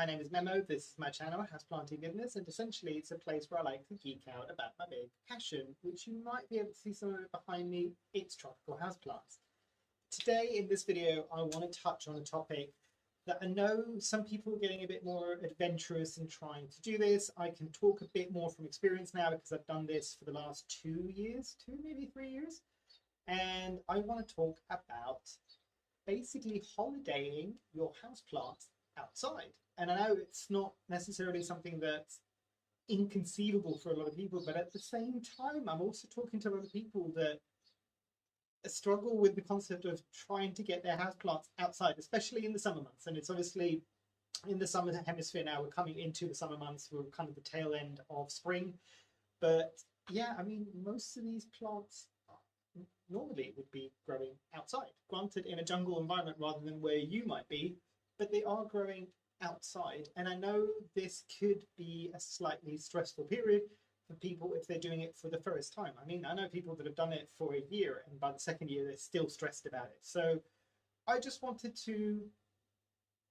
my name is Memo. This is my channel, Houseplantygoodness, and essentially it's a place where I like to geek out about my big passion, which you might be able to see some of it behind me. It's tropical houseplants. Today in this video, I want to touch on a topic that I know some people are getting a bit more adventurous in trying to do this. I can talk a bit more from experience now because I've done this for the last 2 years, maybe 3 years. And I want to talk about basically holidaying your houseplants outside. And I know it's not necessarily something that's inconceivable for a lot of people, but at the same time, I'm also talking to a lot of people that struggle with the concept of trying to get their houseplants outside, especially in the summer months. And it's obviously in the southern hemisphere now, we're coming into the summer months, we're kind of the tail end of spring. But yeah, I mean, most of these plants normally would be growing outside, granted in a jungle environment rather than where you might be, but they are growing outside. And I know this could be a slightly stressful period for people if they're doing it for the first time. I mean, I know people that have done it for a year and by the second year they're still stressed about it. So I just wanted to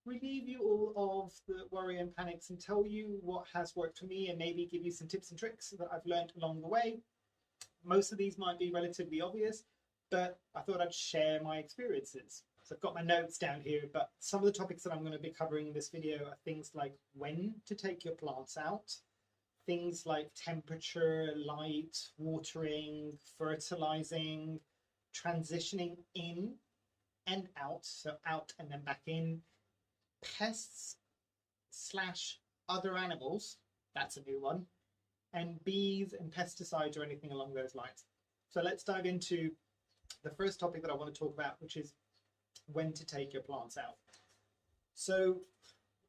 relieve you all of the worry and panics and tell you what has worked for me and maybe give you some tips and tricks that I've learned along the way. Most of these might be relatively obvious, but I thought I'd share my experiences. So I've got my notes down here, but some of the topics that I'm going to be covering in this video are things like when to take your plants out, things like temperature, light, watering, fertilizing, transitioning in and out, so out and then back in, pests / other animals, that's a new one, and bees and pesticides or anything along those lines. So let's dive into the first topic that I want to talk about, which is when to take your plants out. So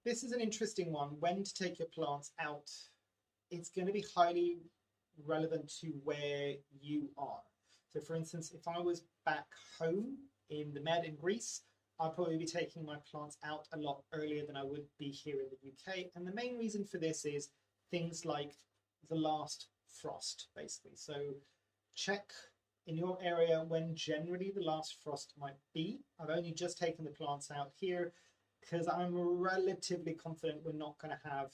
this is an interesting one. When to take your plants out, it's going to be highly relevant to where you are. So for instance, if I was back home in the Med in Greece, I'd probably be taking my plants out a lot earlier than I would be here in the UK. And the main reason for this is things like the last frost, basically. So check in your area when generally the last frost might be. I've only just taken the plants out here because I'm relatively confident we're not going to have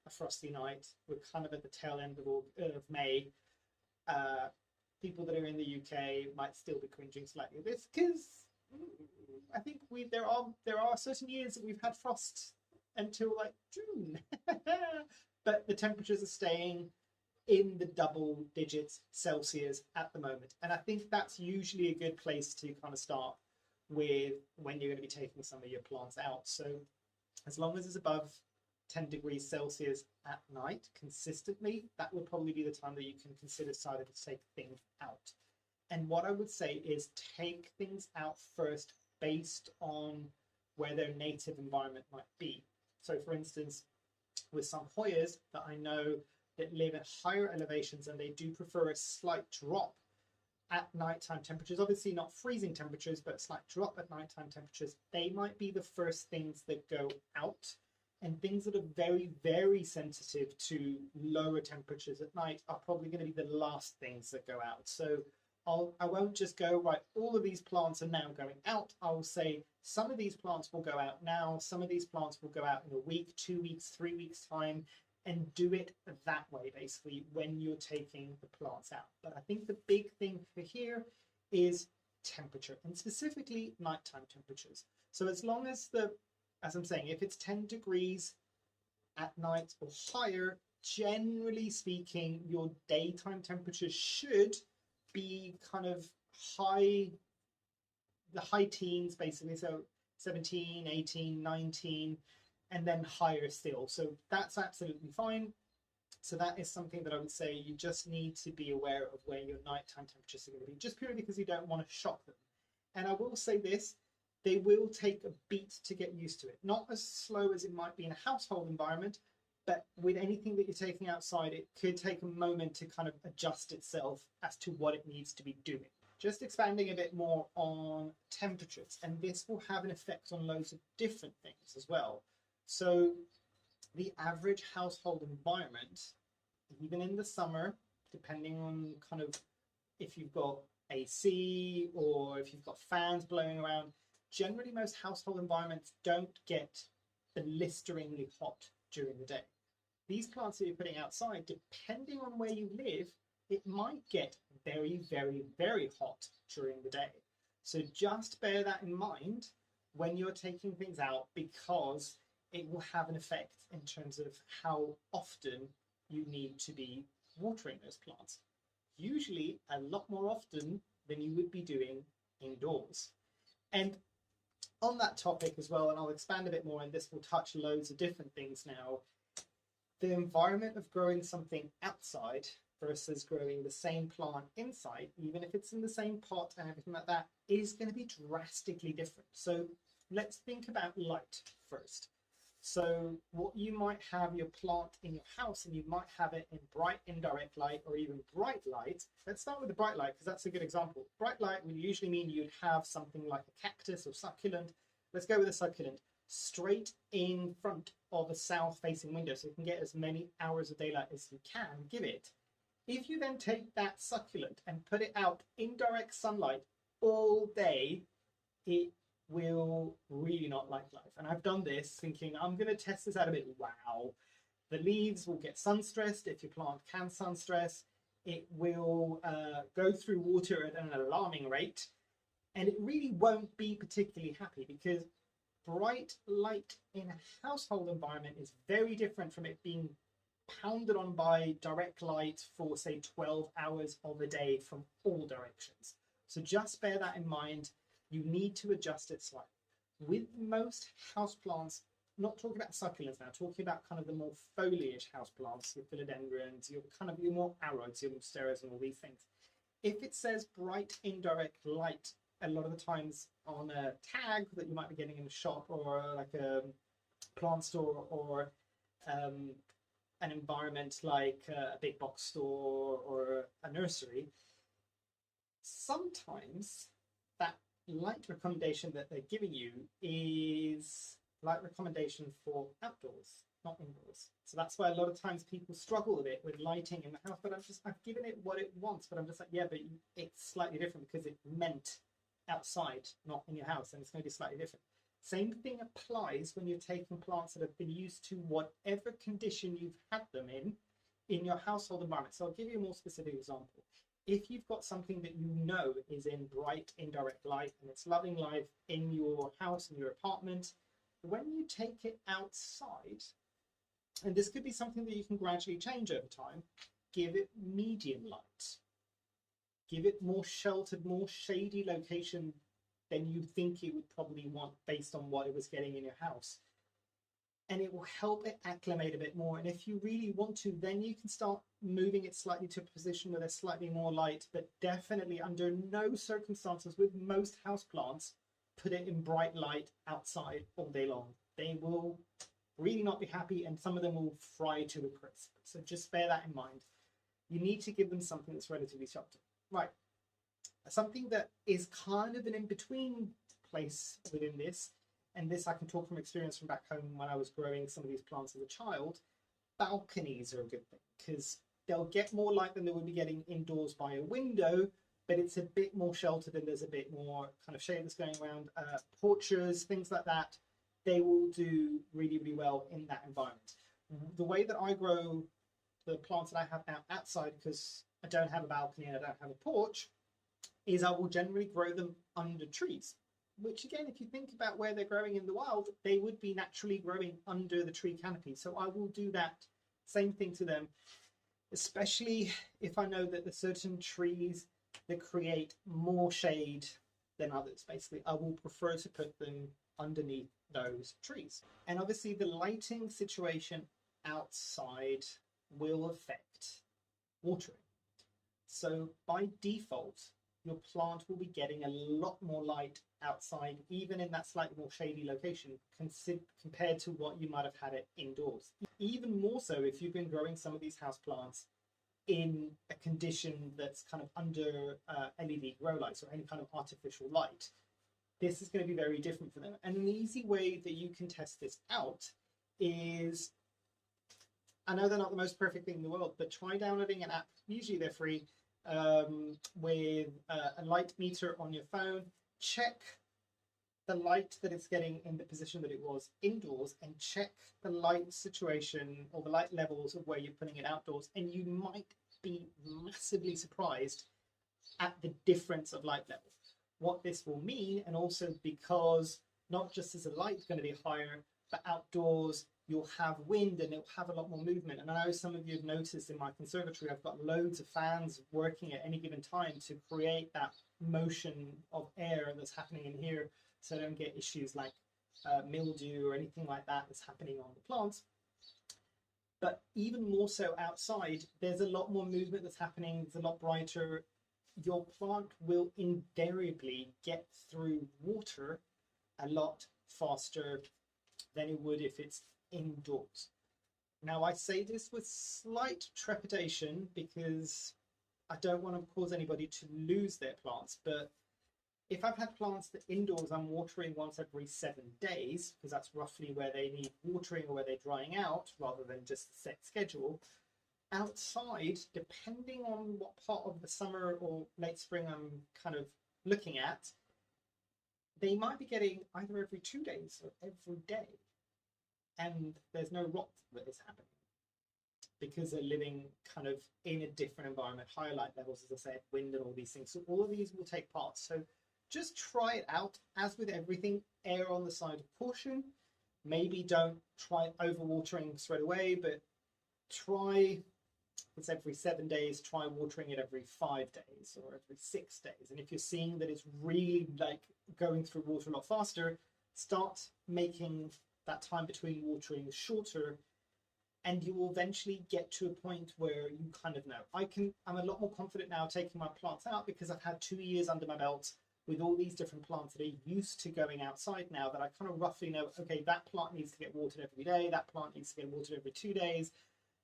a frosty night. We're kind of at the tail end of May. People that are in the UK might still be cringing slightly at this because I think there are certain years that we've had frost until like June. But the temperatures are staying in the double digits Celsius at the moment. And I think that's usually a good place to kind of start with when you're going to be taking some of your plants out. So as long as it's above 10 degrees Celsius at night consistently, that would probably be the time that you can consider deciding to take things out. And what I would say is take things out first based on where their native environment might be. So for instance, with some Hoyas that I know that live at higher elevations and they do prefer a slight drop at nighttime temperatures, obviously not freezing temperatures, but a slight drop at nighttime temperatures, they might be the first things that go out. And things that are very, very sensitive to lower temperatures at night are probably going to be the last things that go out. So I won't just go, right, all of these plants are now going out. I will say some of these plants will go out now. Some of these plants will go out in a week, 2 weeks, 3 weeks time, and do it that way, basically, when you're taking the plants out. But I think the big thing for here is temperature, and specifically nighttime temperatures. So as long as as I'm saying, if it's 10 degrees at night or higher, generally speaking, your daytime temperature should be kind of the high teens, basically. So 17, 18, 19, and then higher still. So that's absolutely fine. So that is something that I would say you just need to be aware of where your nighttime temperatures are going to be, just purely because you don't want to shock them. And I will say this, they will take a beat to get used to it. Not as slow as it might be in a household environment, but with anything that you're taking outside, it could take a moment to kind of adjust itself as to what it needs to be doing. Just expanding a bit more on temperatures, and this will have an effect on loads of different things as well. So the average household environment, even in the summer, depending on kind of if you've got AC or if you've got fans blowing around, generally most household environments don't get blisteringly hot during the day. These plants that you're putting outside, depending on where you live, it might get very, very, very hot during the day. So just bear that in mind when you're taking things out, because it will have an effect in terms of how often you need to be watering those plants. Usually a lot more often than you would be doing indoors. And on that topic as well, and I'll expand a bit more, and this will touch loads of different things now, the environment of growing something outside versus growing the same plant inside, even if it's in the same pot and everything like that, is going to be drastically different. So let's think about light first. So what you might have your plant in your house, and you might have it in bright indirect light or even bright light. Let's start with the bright light, because that's a good example. Bright light would usually mean you'd have something like a cactus or succulent. Let's go with a succulent straight in front of a south facing window, so you can get as many hours of daylight as you can give it. If you then take that succulent and put it out in direct sunlight all day, it will really not like life. And I've done this thinking, I'm going to test this out a bit. Wow, the leaves will get sun stressed. If your plant can sun stress, it will go through water at an alarming rate, and it really won't be particularly happy, because bright light in a household environment is very different from it being pounded on by direct light for, say, 12 hours of a day from all directions. So just bear that in mind. You need to adjust it slightly. With most houseplants, not talking about succulents now, talking about kind of the more foliage houseplants, your philodendrons, your more arrows, your monsteras, and all these things. If it says bright indirect light, a lot of the times on a tag that you might be getting in a shop or like a plant store, or an environment like a big box store or a nursery, sometimes that light recommendation that they're giving you is light recommendation for outdoors, not indoors. So that's why a lot of times people struggle a bit with lighting in the house, but I've given it what it wants, but I'm just like, yeah, but it's slightly different because it meant outside, not in your house, and it's going to be slightly different. Same thing applies when you're taking plants that have been used to whatever condition you've had them in your household environment. So I'll give you a more specific example. If you've got something that you know is in bright indirect light and it's loving life in your house, in your apartment, when you take it outside, and this could be something that you can gradually change over time, give it medium light. Give it more sheltered, more shady location than you think it would probably want based on what it was getting in your house. And it will help it acclimate a bit more. And if you really want to, then you can start moving it slightly to a position where there's slightly more light, but definitely under no circumstances with most houseplants, put it in bright light outside all day long. They will really not be happy, and some of them will fry to a crisp. So just bear that in mind. You need to give them something that's relatively sheltered. Right. Something that is kind of an in-between place within this, and this I can talk from experience from back home when I was growing some of these plants as a child. Balconies are a good thing because they'll get more light than they would be getting indoors by a window, but it's a bit more sheltered and there's a bit more kind of shade that's going around. Porches, things like that, they will do really, really well in that environment. The way that I grow the plants that I have now outside, because I don't have a balcony and I don't have a porch, is I will generally grow them under trees, which again, if you think about where they're growing in the wild, they would be naturally growing under the tree canopy. So I will do that same thing to them, especially if I know that there's certain trees that create more shade than others. Basically, I will prefer to put them underneath those trees. And obviously the lighting situation outside will affect watering. So by default, your plant will be getting a lot more light outside, even in that slightly more shady location, compared to what you might have had it indoors. Even more so if you've been growing some of these house plants in a condition that's kind of under LED grow lights or any kind of artificial light. This is going to be very different for them. And an easy way that you can test this out is, I know they're not the most perfect thing in the world, but try downloading an app, usually they're free, with a light meter on your phone. Check the light that it's getting in the position that it was indoors and check the light situation or the light levels of where you're putting it outdoors, and you might be massively surprised at the difference of light level. What this will mean, and also because not just is the light going to be higher, but outdoors you'll have wind and it'll have a lot more movement. And I know some of you have noticed in my conservatory, I've got loads of fans working at any given time to create that motion of air that's happening in here, so I don't get issues like mildew or anything like that that's happening on the plants. But even more so outside, there's a lot more movement that's happening, it's a lot brighter. Your plant will invariably get through water a lot faster than it would if it's indoors. Now, I say this with slight trepidation because I don't want to cause anybody to lose their plants, but if I've had plants that indoors I'm watering once every 7 days, because that's roughly where they need watering or where they're drying out rather than just a set schedule, outside, depending on what part of the summer or late spring I'm kind of looking at, they might be getting either every 2 days or every day. And there's no rot that is happening because they're living kind of in a different environment, higher light levels, as I said, wind and all these things. So all of these will take part. So just try it out. As with everything, err on the side of caution. Maybe don't try overwatering straight away, but try, it's every 7 days, try watering it every 5 days or every 6 days. And if you're seeing that it's really like going through water a lot faster, start making that time between watering shorter, and you will eventually get to a point where you kind of know. I'm a lot more confident now taking my plants out because I've had 2 years under my belt with all these different plants that are used to going outside now, that I kind of roughly know, okay, that plant needs to get watered every day, that plant needs to get watered every 2 days.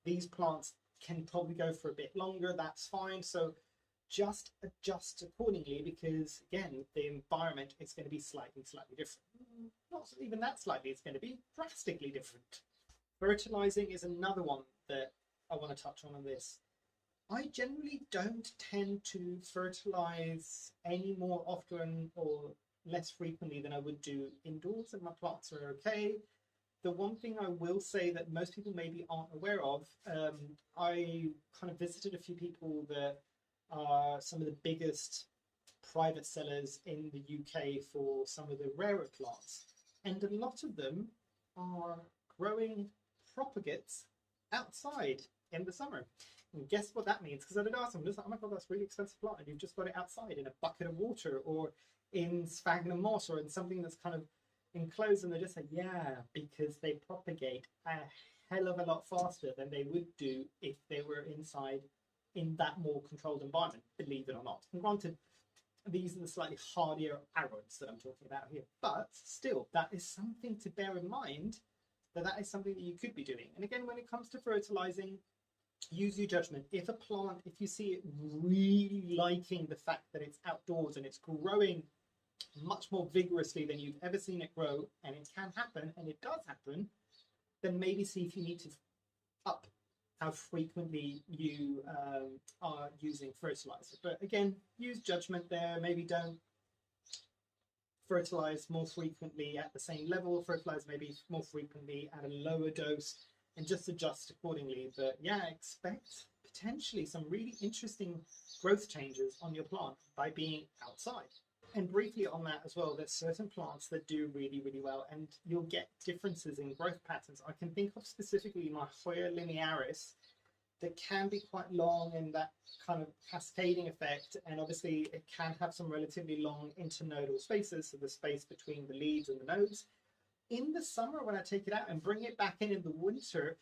These plants can probably go for a bit longer, that's fine. So just adjust accordingly, because again, the environment is going to be slightly different. Not even that slightly, it's going to be drastically different. Fertilizing is another one that I want to touch on this. I generally don't tend to fertilize any more often or less frequently than I would do indoors, and my plants are okay. The one thing I will say that most people maybe aren't aware of, I kind of visited a few people that are some of the biggest private sellers in the UK for some of the rarer plants, and a lot of them are growing propagates outside in the summer. And guess what that means? Because I did ask them, just like, oh my god, that's a really expensive plant, and you've just got it outside in a bucket of water or in sphagnum moss or in something that's kind of enclosed, and they just say, yeah, because they propagate a hell of a lot faster than they would do if they were inside in that more controlled environment, believe it or not. And granted, these are the slightly hardier arrows that I'm talking about here, but still, that is something to bear in mind, that is something that you could be doing. And again, when it comes to fertilizing, use your judgment. If a plant, if you see it really liking the fact that it's outdoors and it's growing much more vigorously than you've ever seen it grow, and it can happen, and it does happen, then maybe see if you need to up how frequently you are using fertilizer. But again, use judgment there. Maybe don't fertilize more frequently at the same level, fertilize maybe more frequently at a lower dose, and just adjust accordingly. But yeah, expect potentially some really interesting growth changes on your plant by being outside. And briefly on that as well, there's certain plants that do really well, and you'll get differences in growth patterns. I can think of specifically my Hoya linearis that can be quite long in that kind of cascading effect, and obviously it can have some relatively long internodal spaces, so the space between the leaves and the nodes. In the summer, when I take it out and bring it back in the winter,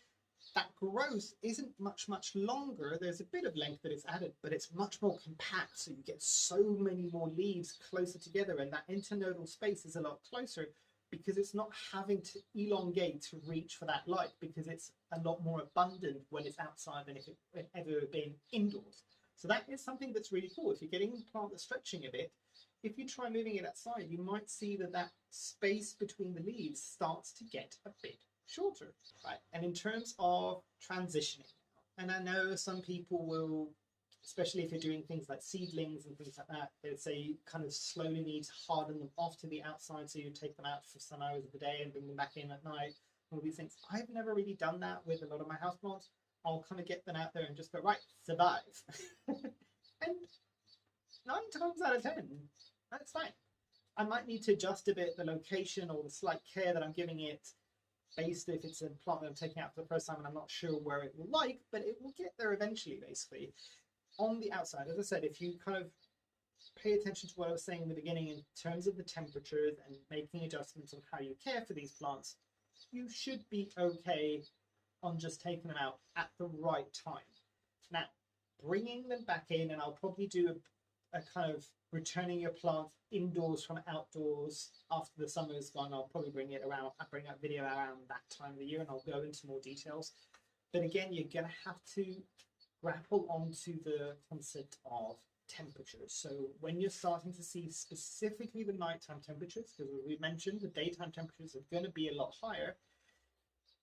that growth isn't much longer. There's a bit of length that it's added, but it's much more compact, so you get so many more leaves closer together, and that internodal space is a lot closer because it's not having to elongate to reach for that light, because it's a lot more abundant when it's outside than if it had ever been indoors. So that is something that's really cool. If you're getting the plant that's stretching a bit, if you try moving it outside, you might see that that space between the leaves starts to get a bit shorter, right? And in terms of transitioning, and I know some people will especially if you're doing things like seedlings and things like that. They'd say you kind of slowly need to harden them off to the outside, so you take them out for some hours of the day and bring them back in at night. All these things. I've never really done that with a lot of my houseplants. I'll kind of get them out there and just go, right, survive. And 9 times out of 10, that's fine. I might need to adjust a bit the location or the slight care that I'm giving it, based if it's a plant that I'm taking out for the first time and I'm not sure where it will like, but it will get there eventually, basically. On the outside, as I said, if you kind of pay attention to what I was saying in the beginning in terms of the temperatures and making adjustments on how you care for these plants, you should be okay on just taking them out at the right time. Now, bringing them back in, and I'll probably do a kind of returning your plant indoors from outdoors after the summer is gone. I'll probably bring that video around that time of the year, and I'll go into more details. But again, you're going to have to grapple onto the concept of temperatures. So when you're starting to see specifically the nighttime temperatures, because as we mentioned, the daytime temperatures are going to be a lot higher,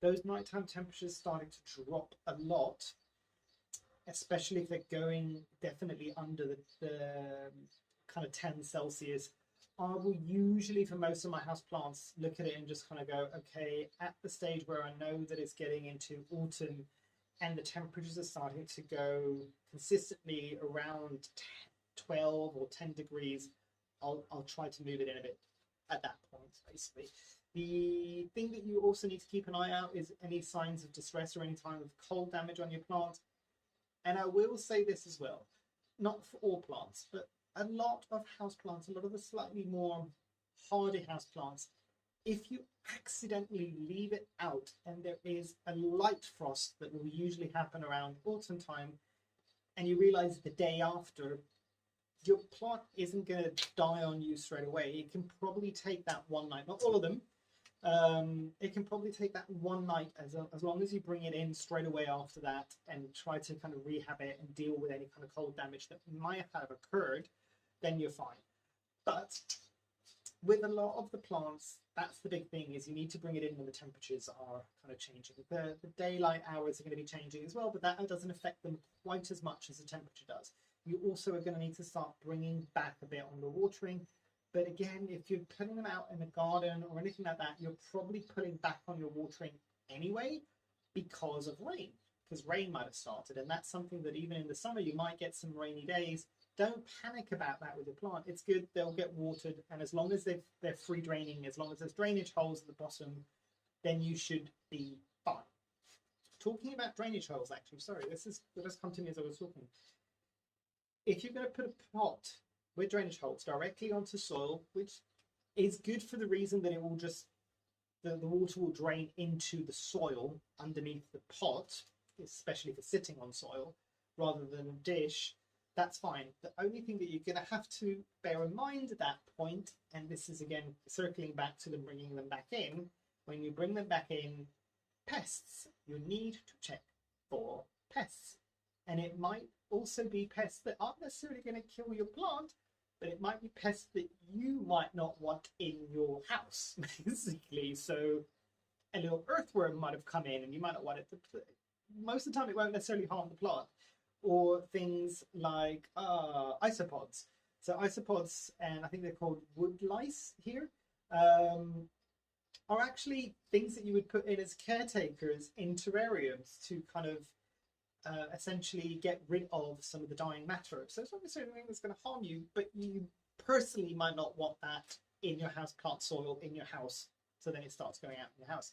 those nighttime temperatures starting to drop a lot, especially if they're going definitely under the kind of 10 Celsius. I will usually, for most of my house plants, look at it and just kind of go, okay, at the stage where I know that it's getting into autumn and the temperatures are starting to go consistently around 12 or 10 degrees, I'll try to move it in a bit at that point, basically. The thing that you also need to keep an eye out is any signs of distress or any kind of cold damage on your plant. And I will say this as well, not for all plants, but a lot of houseplants, a lot of the slightly more hardy houseplants, if you accidentally leave it out and there is a light frost that will usually happen around autumn time, and you realize the day after, your plant isn't going to die on you straight away. It can probably take that one night, not all of them. It can probably take that one night, as long as you bring it in straight away after that and try to kind of rehab it and deal with any kind of cold damage that might have occurred, then you're fine. But with a lot of the plants, that's the big thing, is you need to bring it in when the temperatures are kind of changing. The daylight hours are going to be changing as well, but that doesn't affect them quite as much as the temperature does. You also are going to need to start bringing back a bit on the watering. But again, if you're putting them out in a garden or anything like that, you're probably putting back on your watering anyway because of rain, because rain might have started. And that's something that even in the summer, you might get some rainy days. Don't panic about that with your plant. It's good, they'll get watered. And as long as they're free draining, as long as there's drainage holes at the bottom, then you should be fine. Talking about drainage holes, actually, sorry, this has come to me as I was talking. If you're going to put a pot with drainage holes directly onto soil, which is good for the reason that it will just, the water will drain into the soil underneath the pot, especially if it's sitting on soil, rather than a dish, that's fine. The only thing that you're going to have to bear in mind at that point, and this is again circling back to them bringing them back in, when you bring them back in, pests, you need to check for pests. And it might also be pests that aren't necessarily going to kill your plant, but it might be pests that you might not want in your house, basically. So a little earthworm might have come in and you might not want it to, most of the time it won't necessarily harm the plant. Or things like isopods. So isopods, and I think they're called wood lice here, are actually things that you would put in as caretakers in terrariums to kind of essentially get rid of some of the dying matter. So it's not necessarily anything that's going to harm you, but you personally might not want that in your house plant soil in your house, so then it starts going out in your house.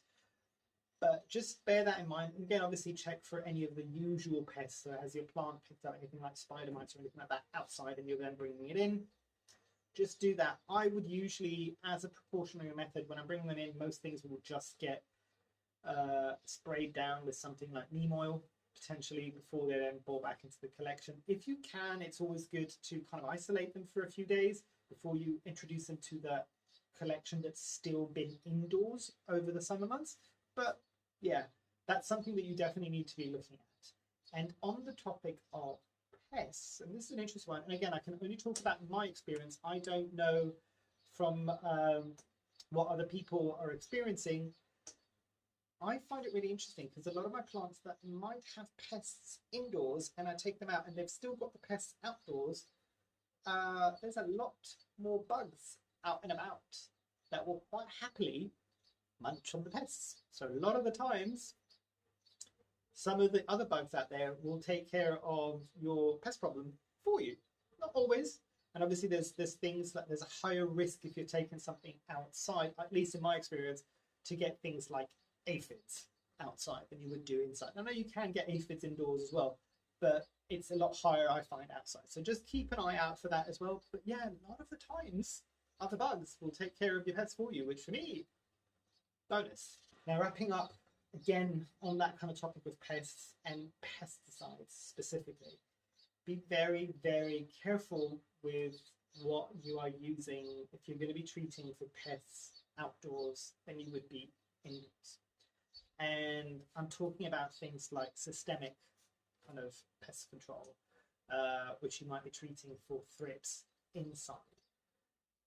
But just bear that in mind. And again, obviously check for any of the usual pests. So has your plant picked up anything like spider mites or anything like that outside and you're then bringing it in? Just do that. I would usually, as a precautionary method, when I'm bringing them in, most things will just get sprayed down with something like neem oil, potentially, before they're then brought back into the collection. If you can, it's always good to kind of isolate them for a few days before you introduce them to the collection that's still been indoors over the summer months. But yeah, that's something that you definitely need to be looking at. And on the topic of pests, and this is an interesting one, and again, I can only talk about my experience. I don't know from what other people are experiencing. I find it really interesting because a lot of my plants that might have pests indoors and I take them out and they've still got the pests outdoors, there's a lot more bugs out and about that will quite happily munch on the pests. So a lot of the times, some of the other bugs out there will take care of your pest problem for you. Not always. And obviously there's things that there's a higher risk if you're taking something outside, at least in my experience, to get things like aphids outside than you would do inside. I know you can get aphids indoors as well, but it's a lot higher, I find, outside. So just keep an eye out for that as well. But yeah, a lot of the times, other bugs will take care of your pets for you, which for me, bonus. Now wrapping up again on that kind of topic of pests and pesticides specifically, be very, very careful with what you are using if you're going to be treating for pests outdoors than you would be indoors. And I'm talking about things like systemic kind of pest control, which you might be treating for thrips inside.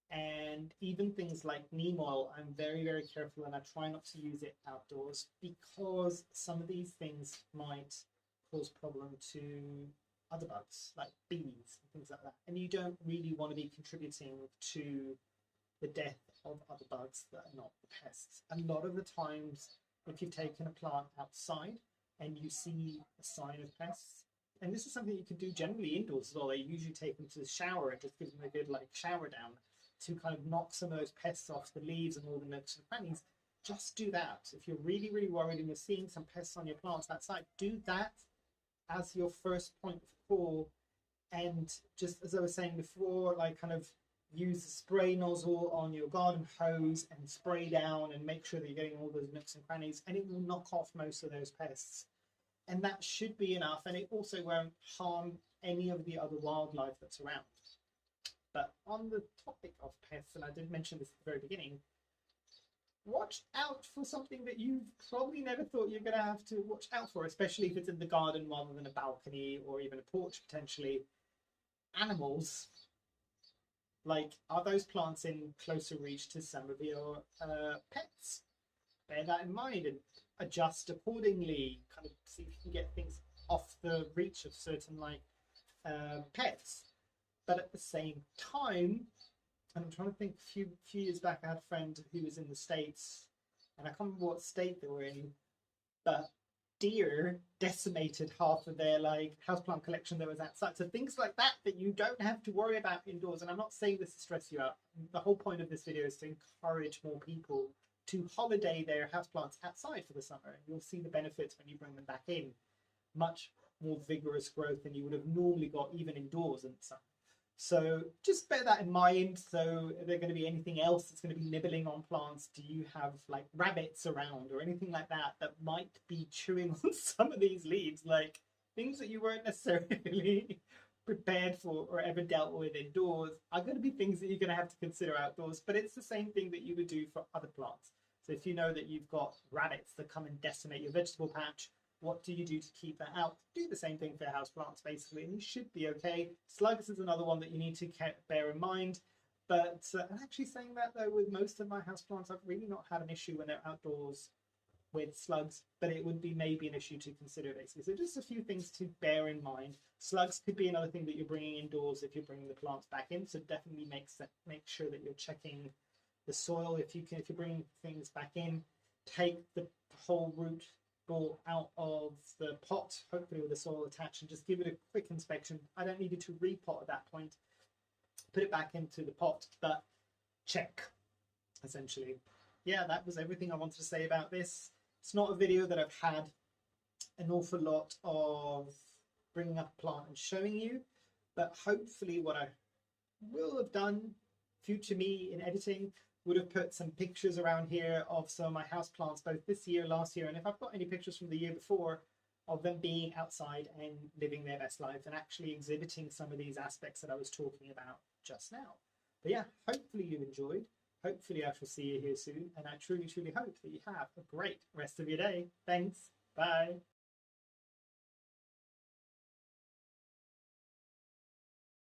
And even things like neem oil, I'm very, very careful and I try not to use it outdoors because some of these things might cause problem to other bugs like bees and things like that. And you don't really want to be contributing to the death of other bugs that are not the pests. A lot of the times, if you've taken a plant outside and you see a sign of pests, and this is something you can do generally indoors as well, they usually take them to the shower and just give them a good like shower down to kind of knock some of those pests off the leaves and all the nooks and crannies. Just do that. If you're really, really worried and you're seeing some pests on your plants outside, do that as your first point of call. And just as I was saying before, like kind of use the spray nozzle on your garden hose and spray down and make sure that you're getting all those nooks and crannies, and it will knock off most of those pests. And that should be enough, and it also won't harm any of the other wildlife that's around. But on the topic of pests, and I did mention this at the very beginning, watch out for something that you've probably never thought you're going to have to watch out for, especially if it's in the garden rather than a balcony or even a porch potentially. Animals. Like, are those plants in closer reach to some of your pets? Bear that in mind and adjust accordingly. Kind of see if you can get things off the reach of certain like pets. But at the same time, and I'm trying to think, a few years back, I had a friend who was in the States, and I can't remember what state they were in, but deer decimated half of their like houseplant collection that was outside. So things like that that you don't have to worry about indoors. And I'm not saying this to stress you out. The whole point of this video is to encourage more people to holiday their houseplants outside for the summer. And you'll see the benefits when you bring them back in. Much more vigorous growth than you would have normally got even indoors in the summer. So just bear that in mind. So if there's going to be anything else that's going to be nibbling on plants, do you have like rabbits around or anything like that that might be chewing on some of these leaves, like things that you weren't necessarily prepared for or ever dealt with indoors are going to be things that you're going to have to consider outdoors. But it's the same thing that you would do for other plants. So if you know that you've got rabbits that come and decimate your vegetable patch, what do you do to keep that out? Do the same thing for houseplants, basically, and you should be okay. Slugs is another one that you need to bear in mind. But I'm actually saying that, though, with most of my houseplants, I've really not had an issue when they're outdoors with slugs, but it would be maybe an issue to consider, basically. So just a few things to bear in mind. Slugs could be another thing that you're bringing indoors if you're bringing the plants back in, so definitely make sure that you're checking the soil. If you're bringing things back in, take the whole root ball out of the pot, hopefully with the soil attached, and just give it a quick inspection. I don't need you to repot at that point. Put it back into the pot, but check, essentially. Yeah, that was everything I wanted to say about this. It's not a video that I've had an awful lot of bringing up a plant and showing you, but hopefully what I will have done, future me in editing, would have put some pictures around here of some of my houseplants, both this year, last year, and if I've got any pictures from the year before, of them being outside and living their best life and actually exhibiting some of these aspects that I was talking about just now. But yeah, hopefully you enjoyed. Hopefully I shall see you here soon, and I truly, truly hope that you have a great rest of your day. Thanks. Bye.